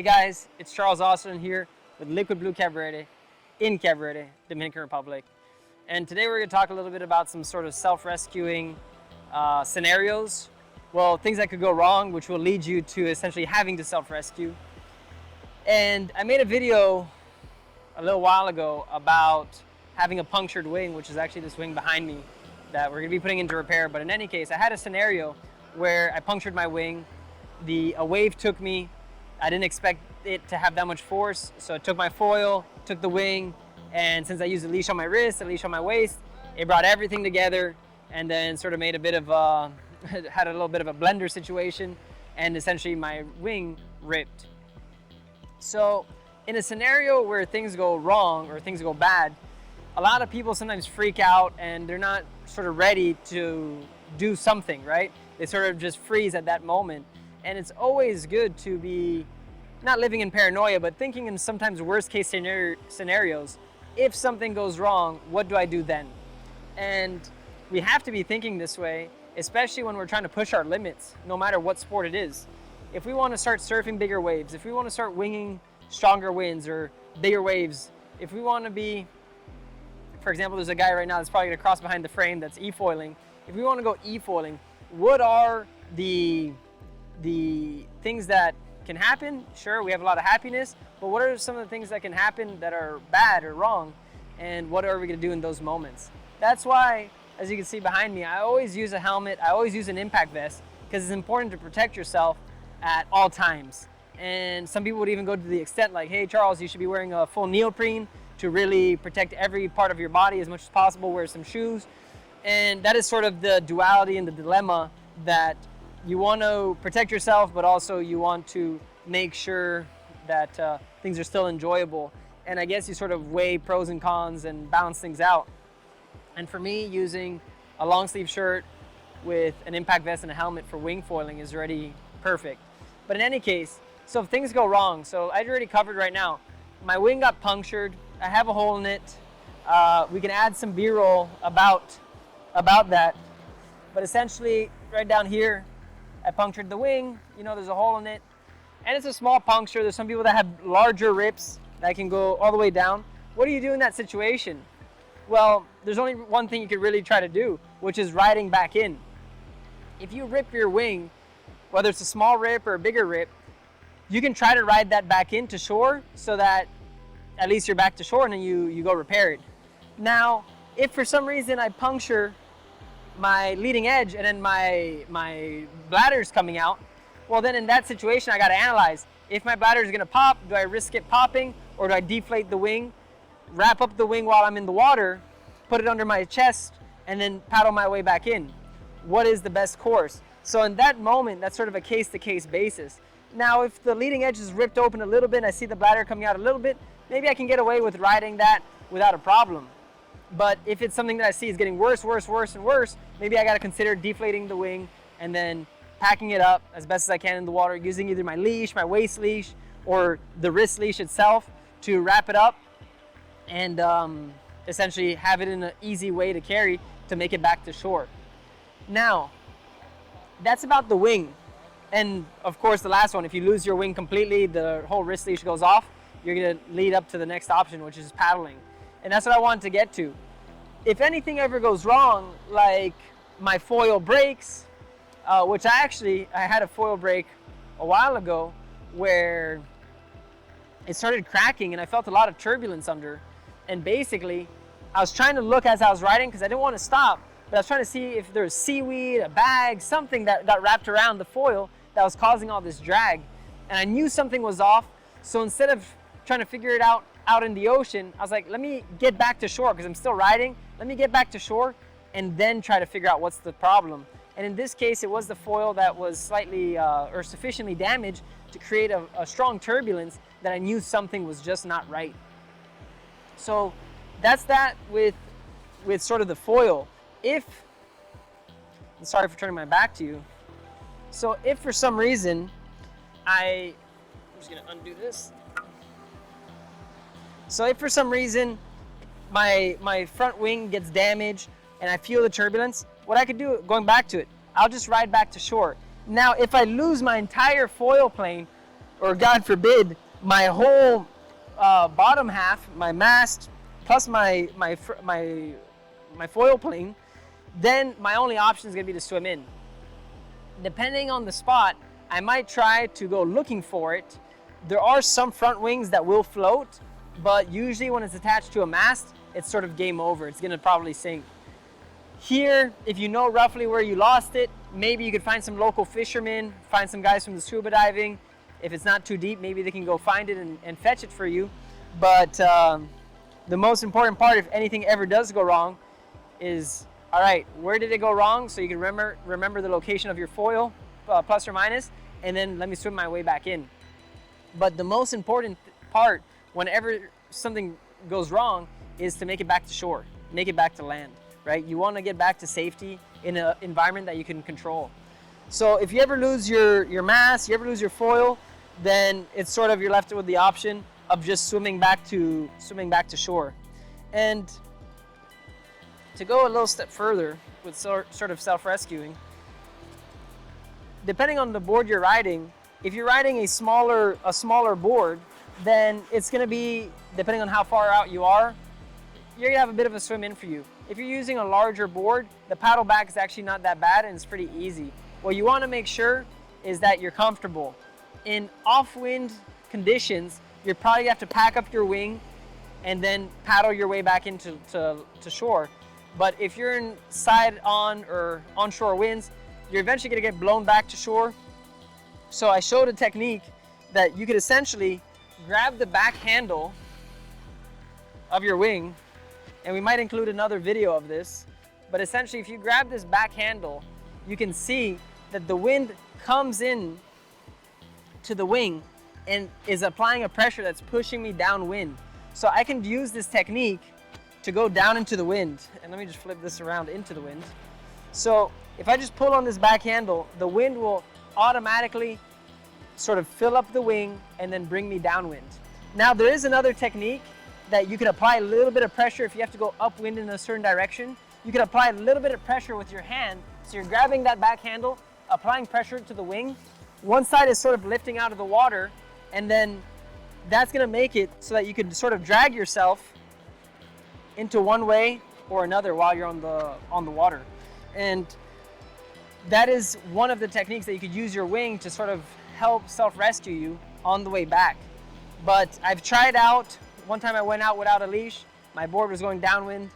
guys, it's Charles Austin here with Liquid Blue Cabarete in Cabarete, Dominican Republic. And today we're going to talk a little bit about some sort of self-rescuing scenarios. Well, things that could go wrong, which will lead you to essentially having to self-rescue. And I made a video a little while ago about having a punctured wing, which is actually this wing behind me that we're going to be putting into repair. But in any case, I had a scenario where I punctured my wing. A wave took me. I didn't expect it to have that much force, so I took my foil, took the wing, and since I used a leash on my wrist, a leash on my waist, it brought everything together and then sort of made a bit of had a little bit of a blender situation, and essentially my wing ripped. So in a scenario where things go wrong or things go bad, a lot of people sometimes freak out and they're not sort of ready to do something, right? They sort of just freeze at that moment. And it's always good to be not living in paranoia, but thinking in sometimes worst case scenarios. If something goes wrong, what do I do then? And we have to be thinking this way, especially when we're trying to push our limits, no matter what sport it is. If we want to start surfing bigger waves, if we want to start winging stronger winds or bigger waves, if we want to be, for example, there's a guy right now that's probably going to cross behind the frame that's e-foiling. If we want to go e-foiling, what are the things that can happen? Sure, we have a lot of happiness, but what are some of the things that can happen that are bad or wrong, and what are we going to do in those moments? That's why, as you can see behind me, I always use a helmet, I always use an impact vest, because it's important to protect yourself at all times. And some people would even go to the extent like, hey Charles, you should be wearing a full neoprene to really protect every part of your body as much as possible, wear some shoes. And that is sort of the duality and the dilemma, that you want to protect yourself, but also you want to make sure that things are still enjoyable. And I guess you sort of weigh pros and cons and balance things out. And for me, using a long sleeve shirt with an impact vest and a helmet for wing foiling is already perfect. But in any case, so if things go wrong, so I already covered right now, my wing got punctured, I have a hole in it. We can add some B-roll about that. But essentially, right down here, I punctured the wing, there's a hole in it. And it's a small puncture. There's some people that have larger rips that can go all the way down. What do you do in that situation? Well, there's only one thing you could really try to do, which is riding back in. If you rip your wing, whether it's a small rip or a bigger rip, you can try to ride that back into shore so that at least you're back to shore and then you go repair it. Now, if for some reason I puncture my leading edge and then my bladder's coming out, well then in that situation I got to analyze, if my bladder is going to pop, do I risk it popping, or do I deflate the wing, wrap up the wing while I'm in the water, put it under my chest, and then paddle my way back in? What is the best course? So in that moment, that's sort of a case-to-case basis. Now if the leading edge is ripped open a little bit and I see the bladder coming out a little bit, maybe I can get away with riding that without a problem. But if it's something that I see is getting worse and worse, maybe I got to consider deflating the wing and then packing it up as best as I can in the water, using either my leash, my waist leash, or the wrist leash itself to wrap it up and essentially have it in an easy way to carry to make it back to shore. Now, that's about the wing. And of course, the last one, if you lose your wing completely, the whole wrist leash goes off, you're going to lead up to the next option, which is paddling. And that's what I wanted to get to. If anything ever goes wrong, like my foil breaks, which I had a foil break a while ago where it started cracking and I felt a lot of turbulence under. And basically, I was trying to look as I was riding because I didn't want to stop, but I was trying to see if there was seaweed, a bag, something that got wrapped around the foil that was causing all this drag. And I knew something was off, so instead of trying to figure it out in the ocean, I was like, let me get back to shore because I'm still riding. Let me get back to shore and then try to figure out what's the problem. And in this case, it was the foil that was slightly or sufficiently damaged to create a strong turbulence that I knew something was just not right. So that's that with sort of the foil. I'm sorry for turning my back to you. So if for some reason I'm just gonna undo this. So if for some reason my front wing gets damaged and I feel the turbulence, what I could do, going back to it, I'll just ride back to shore. Now, if I lose my entire foil plane, or God forbid, my whole bottom half, my mast, plus my foil plane, then my only option is going to be to swim in. Depending on the spot, I might try to go looking for it. There are some front wings that will float, but usually when it's attached to a mast, it's sort of game over. It's going to probably sink. Here, if you know roughly where you lost it, maybe you could find some local fishermen, find some guys from the scuba diving. If it's not too deep, maybe they can go find it and fetch it for you. But the most important part, if anything ever does go wrong, is, all right, where did it go wrong? So you can remember the location of your foil, plus or minus, and then let me swim my way back in. But the most important part, whenever something goes wrong, is to make it back to shore, make it back to land, right? You want to get back to safety in an environment that you can control. So if you ever lose your mast, you ever lose your foil, then it's sort of, you're left with the option of just swimming back to shore. And to go a little step further with sort of self-rescuing, depending on the board you're riding, if you're riding a smaller board, then it's going to be, depending on how far out you are, you're going to have a bit of a swim in for you. If you're using a larger board, the paddle back is actually not that bad and it's pretty easy. What you want to make sure is that you're comfortable. In off-wind conditions, you're probably going to have to pack up your wing and then paddle your way back into shore. But if you're in side-on or onshore winds, you're eventually going to get blown back to shore. So I showed a technique that you could essentially grab the back handle of your wing, and we might include another video of this, but essentially if you grab this back handle, you can see that the wind comes in to the wing and is applying a pressure that's pushing me downwind. So I can use this technique to go down into the wind. And let me just flip this around into the wind. So if I just pull on this back handle, the wind will automatically sort of fill up the wing and then bring me downwind. Now there is another technique that you can apply a little bit of pressure if you have to go upwind in a certain direction. You can apply a little bit of pressure with your hand. So you're grabbing that back handle, applying pressure to the wing. One side is sort of lifting out of the water, and then that's gonna make it so that you can sort of drag yourself into one way or another while you're on the water. And that is one of the techniques that you could use your wing to sort of help self-rescue you on the way back. But I've tried out, one time I went out without a leash, my board was going downwind,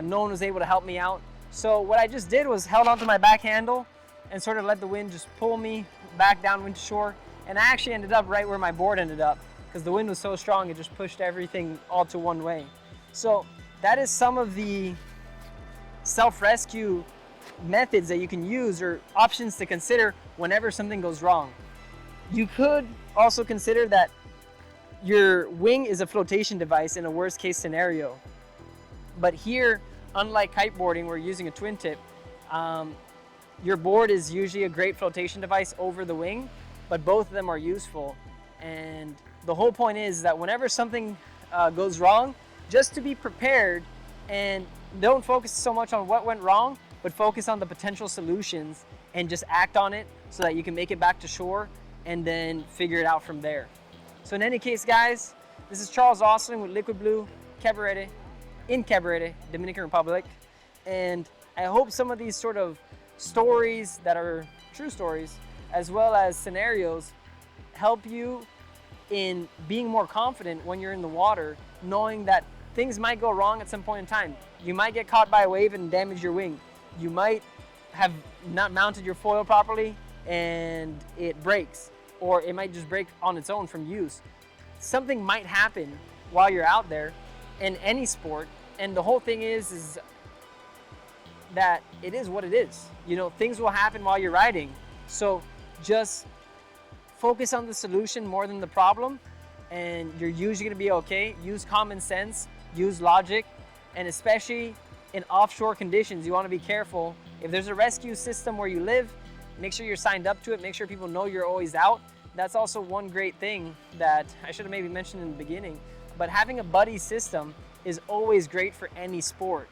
no one was able to help me out. So what I just did was held onto my back handle and sort of let the wind just pull me back downwind to shore. And I actually ended up right where my board ended up because the wind was so strong it just pushed everything all to one way. So that is some of the self-rescue methods that you can use or options to consider whenever something goes wrong. You could also consider that your wing is a flotation device in a worst case scenario. But here, unlike kiteboarding, we're using a twin tip. Your board is usually a great flotation device over the wing, but both of them are useful. And the whole point is that whenever something goes wrong, just to be prepared and don't focus so much on what went wrong, but focus on the potential solutions and just act on it so that you can make it back to shore and then figure it out from there. So in any case, guys, this is Charles Osling with Liquid Blue Cabarete in Cabarete, Dominican Republic. And I hope some of these sort of stories that are true stories, as well as scenarios, help you in being more confident when you're in the water, knowing that things might go wrong at some point in time. You might get caught by a wave and damage your wing. You might have not mounted your foil properly and it breaks, or it might just break on its own from use. Something might happen while you're out there in any sport, and the whole thing is that it is what it is. You know, things will happen while you're riding. So just focus on the solution more than the problem, and you're usually gonna be okay. Use common sense, use logic, and especially in offshore conditions, you wanna be careful. If there's a rescue system where you live, make sure you're signed up to it, make sure people know you're always out. That's also one great thing that I should have maybe mentioned in the beginning, but having a buddy system is always great for any sport.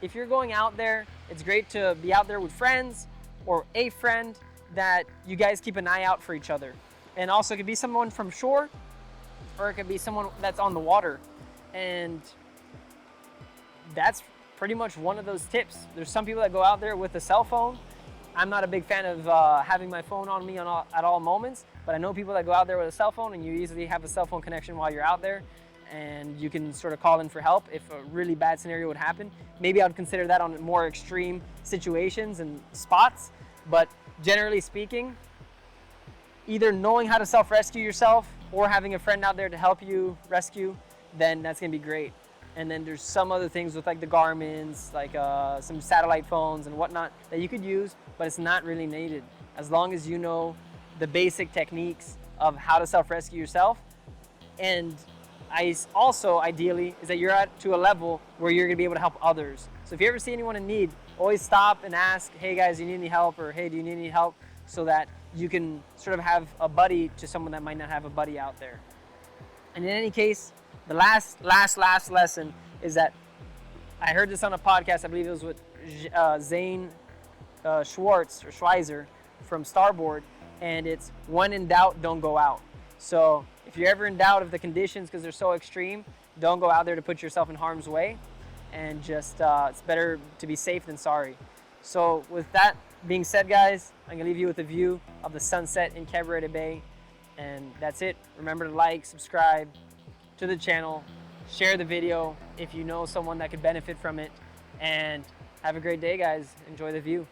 If you're going out there, it's great to be out there with friends or a friend that you guys keep an eye out for each other. And also it could be someone from shore, or it could be someone that's on the water. And that's pretty much one of those tips. There's some people that go out there with a cell phone. I'm not a big fan of having my phone on me at all moments, but I know people that go out there with a cell phone, and you easily have a cell phone connection while you're out there, and you can sort of call in for help if a really bad scenario would happen. Maybe I would consider that on more extreme situations and spots, but generally speaking, either knowing how to self-rescue yourself or having a friend out there to help you rescue, then that's gonna be great. And then there's some other things with like the Garmin's, like some satellite phones and whatnot that you could use, but it's not really needed. As long as you know the basic techniques of how to self-rescue yourself. And also ideally is that you're to a level where you're gonna be able to help others. So if you ever see anyone in need, always stop and ask, hey guys, do you need any help? Or hey, do you need any help? So that you can sort of have a buddy to someone that might not have a buddy out there. And in any case, the last lesson is that I heard this on a podcast. I believe it was with Zane Schweizer from Starboard, and it's when in doubt, don't go out. So if you're ever in doubt of the conditions because they're so extreme, don't go out there to put yourself in harm's way, and just it's better to be safe than sorry. So with that being said, guys, I'm gonna leave you with a view of the sunset in Cabarete Bay, and that's it. Remember to like, subscribe to the channel, share the video if you know someone that could benefit from it, and have a great day, guys. Enjoy the view.